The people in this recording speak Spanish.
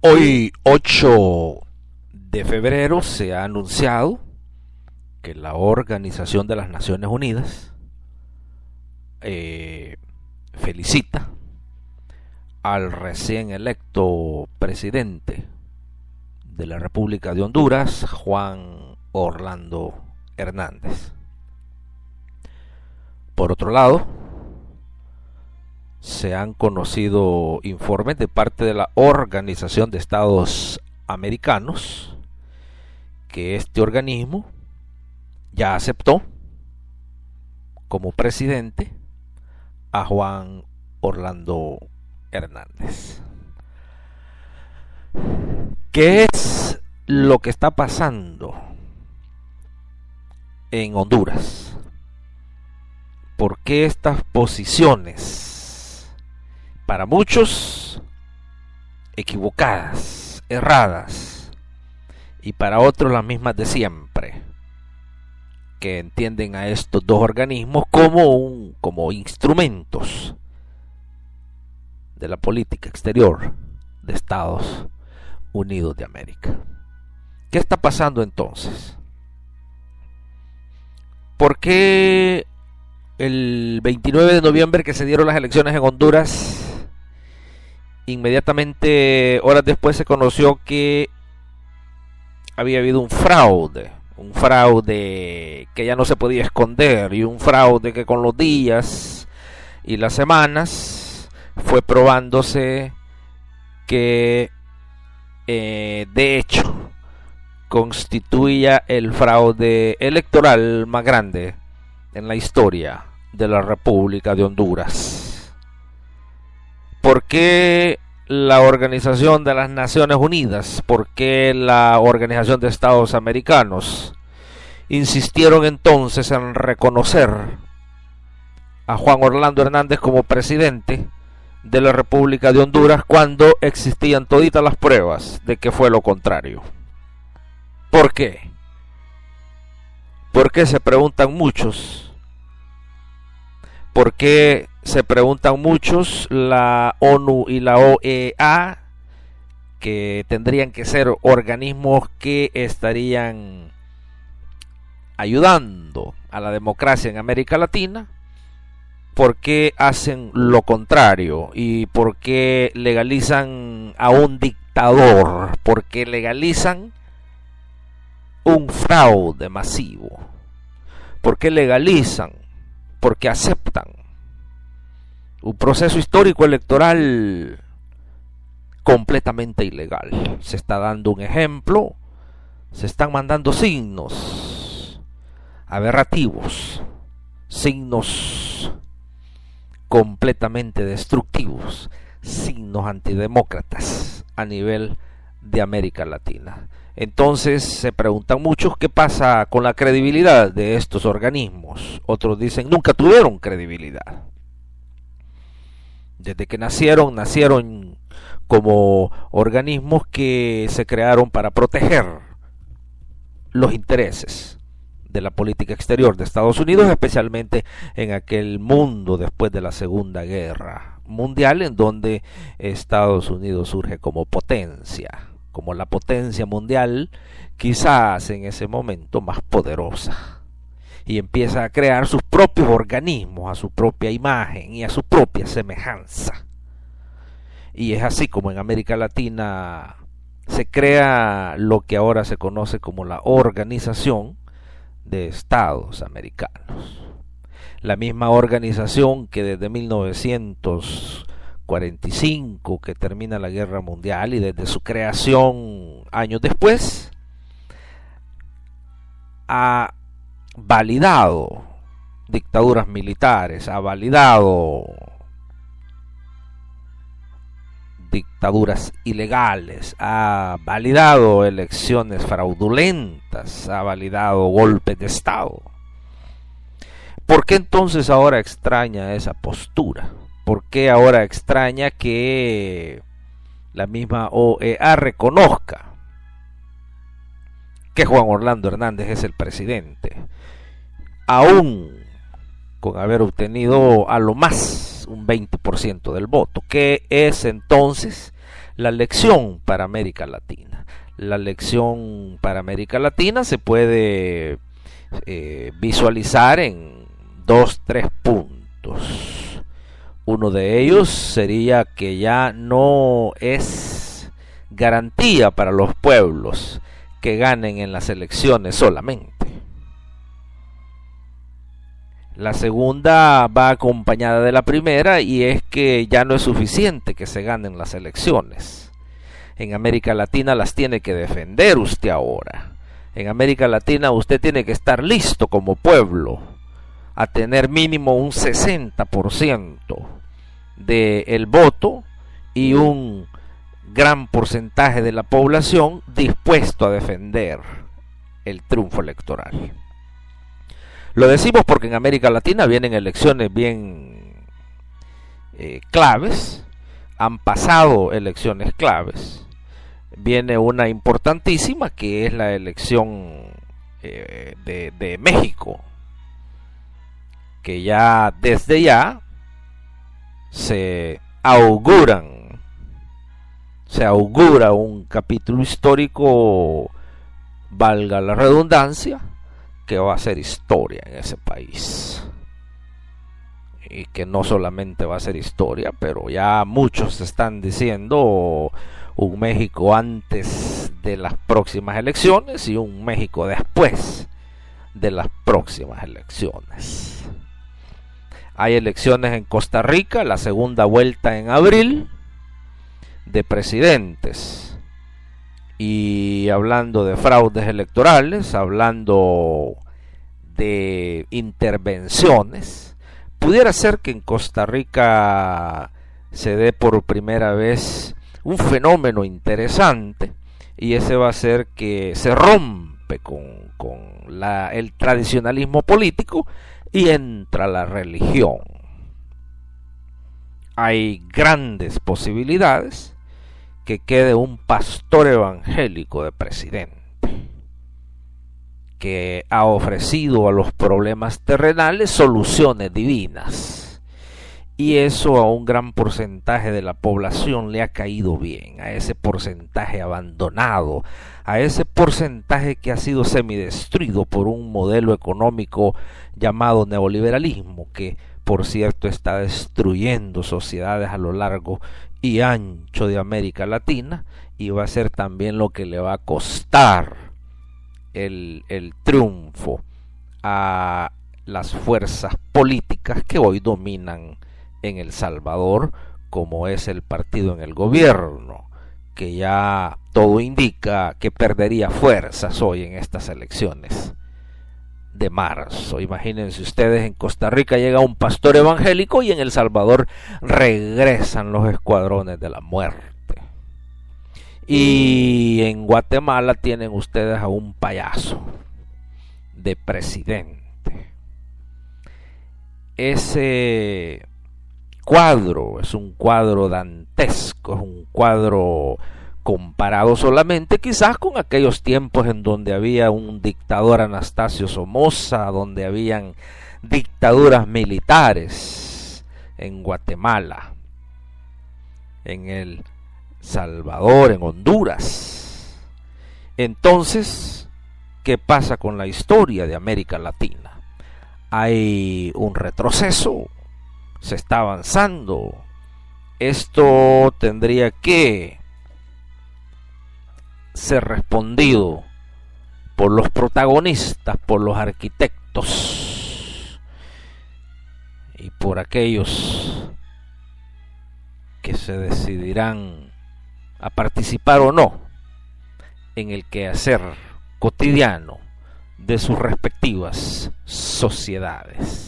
Hoy, 8 de febrero, se ha anunciado que la Organización de las Naciones Unidas felicita al recién electo presidente de la República de Honduras, Juan Orlando Hernández. Por otro lado, se han conocido informes de parte de la Organización de Estados Americanos que este organismo ya aceptó como presidente a Juan Orlando Hernández. ¿Qué es lo que está pasando en Honduras? ¿Por qué estas posiciones, para muchos equivocadas, erradas, y para otros las mismas de siempre, que entienden a estos dos organismos como instrumentos de la política exterior de Estados Unidos de América? ¿Qué está pasando entonces? ¿Por qué el 29 de noviembre, que se dieron las elecciones en Honduras, inmediatamente, horas después, se conoció que había habido un fraude que ya no se podía esconder, y un fraude que con los días y las semanas fue probándose que de hecho constituía el fraude electoral más grande en la historia de la República de Honduras? ¿Por qué la Organización de las Naciones Unidas, por qué la Organización de Estados Americanos insistieron entonces en reconocer a Juan Orlando Hernández como presidente de la República de Honduras cuando existían toditas las pruebas de que fue lo contrario? ¿Por qué? ¿Por qué, se preguntan muchos? ¿Por qué, se preguntan muchos, la ONU y la OEA, que tendrían que ser organismos que estarían ayudando a la democracia en América Latina, por qué hacen lo contrario? ¿Y por qué legalizan a un dictador? ¿Por qué legalizan un fraude masivo? ¿Por qué legalizan? Porque aceptan un proceso histórico electoral completamente ilegal. Se está dando un ejemplo, se están mandando signos aberrativos, signos completamente destructivos, signos antidemócratas a nivel de América Latina. Entonces se preguntan muchos qué pasa con la credibilidad de estos organismos. Otros dicen nunca tuvieron credibilidad. Desde que nacieron como organismos que se crearon para proteger los intereses de la política exterior de Estados Unidos, especialmente en aquel mundo después de la Segunda Guerra Mundial, en donde Estados Unidos surge como potencia, como la potencia mundial, quizás en ese momento más poderosa, y empieza a crear sus propios organismos a su propia imagen y a su propia semejanza. Y es así como en América Latina se crea lo que ahora se conoce como la Organización de Estados Americanos. La misma organización que desde 1945, que termina la Guerra Mundial, y desde su creación años después, ha validado dictaduras militares, ha validado dictaduras ilegales, ha validado elecciones fraudulentas, ha validado golpes de Estado. ¿Por qué entonces ahora extraña esa postura? ¿Por qué ahora extraña que la misma OEA reconozca que Juan Orlando Hernández es el presidente, aún con haber obtenido a lo más un 20% del voto, que es entonces la lección para América Latina. La lección para América Latina se puede visualizar en 2-3 puntos. Uno de ellos sería que ya no es garantía para los pueblos que ganen en las elecciones solamente. La segunda va acompañada de la primera, y es que ya no es suficiente que se ganen las elecciones. En América Latina las tiene que defender usted ahora. En América Latina usted tiene que estar listo como pueblo a tener mínimo un 60% del voto y un gran porcentaje de la población dispuesto a defender el triunfo electoral. Lo decimos porque en América Latina vienen elecciones bien claves, han pasado elecciones claves. Viene una importantísima que es la elección de México, que ya desde ya se augura un capítulo histórico, valga la redundancia, que va a ser historia en ese país. Y que no solamente va a ser historia, pero ya muchos están diciendo un México antes de las próximas elecciones y un México después de las próximas elecciones. Hay elecciones en Costa Rica, la segunda vuelta en abril de presidentes. Y hablando de fraudes electorales, hablando de intervenciones, pudiera ser que en Costa Rica se dé por primera vez un fenómeno interesante, y ese va a ser que se rompe con el tradicionalismo político y entra la religión. Hay grandes posibilidades que quede un pastor evangélico de presidente, que ha ofrecido a los problemas terrenales soluciones divinas, y eso a un gran porcentaje de la población le ha caído bien, a ese porcentaje abandonado, a ese porcentaje que ha sido semidestruido por un modelo económico llamado neoliberalismo, que por cierto está destruyendo sociedades a lo largo y ancho de América Latina, y va a ser también lo que le va a costar el triunfo a las fuerzas políticas que hoy dominan en El Salvador, como es el partido en el gobierno, que ya todo indica que perdería fuerzas hoy en estas elecciones de marzo. Imagínense ustedes, en Costa Rica llega un pastor evangélico y en El Salvador regresan los escuadrones de la muerte. Y en Guatemala tienen ustedes a un payaso de presidente. Ese cuadro es un cuadro dantesco, es un cuadro comparado solamente quizás con aquellos tiempos en donde había un dictador, Anastasio Somoza, donde habían dictaduras militares en Guatemala, en El Salvador, en Honduras. Entonces, ¿qué pasa con la historia de América Latina? Hay un retroceso, se está avanzando. Esto tendría que ser respondido por los protagonistas, por los arquitectos y por aquellos que se decidirán a participar o no en el quehacer cotidiano de sus respectivas sociedades.